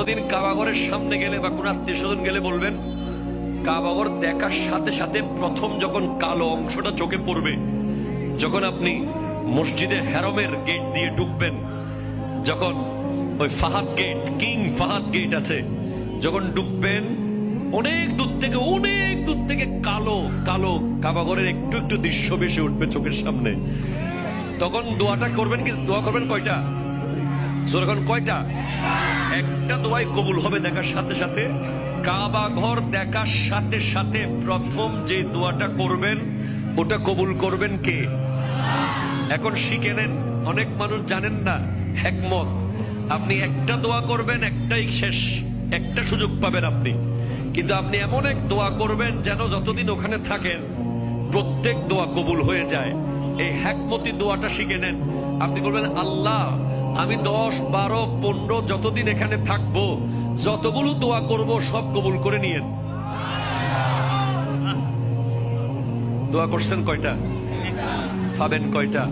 কোনোদিন কাবাঘরের সামনে গেলে বা কোনো আত্মীয় স্বজন গেলে বলবেন, কাবাঘর দেখার সাথে সাথে প্রথম যখন কালো অংশটা চোখে পড়বে, যখন আপনি মসজিদে হেরমের গেট দিয়ে ঢুকবেন, যখন ওই Fahad gate, king Fahad gate আছে, যখন ঢুকবেন অনেক দূর থেকে কালো কালো কাবাঘরের একটু একটু দৃশ্য ভেসে উঠবে চোখের সামনে। তখন দোয়াটা করবেন, কি দোয়া করবেন কয়টা? যখন কয়টা? একটা দোয়াই কবুল হবে দেখার সাথে সাথে। কাবা ঘর দেখার সাথে সাথে প্রথম যে দোয়াটা করবেন ওটা কবুল করবেন কে? এখন শিখে নেন, অনেক মানুষ জানেন না হিকমত। আপনি একটা দোয়া করবেন, একটাই শেষ, একটা সুযোগ পাবেন আপনি, কিন্তু আপনি এমন এক দোয়া করবেন যেন যতদিন ওখানে থাকেন প্রত্যেক দোয়া কবুল হয়ে যায়। এই হিকমতি দোয়াটা শিখে নেন। আপনি বলবেন, আল্লাহ আমি 10, 12, 15 যতদিন এখানে থাকবো, যতগুলো দোয়া করব সব কবুল করে নিয়েন। দোয়া করছেন কয়টা? পাবেন কয়টা?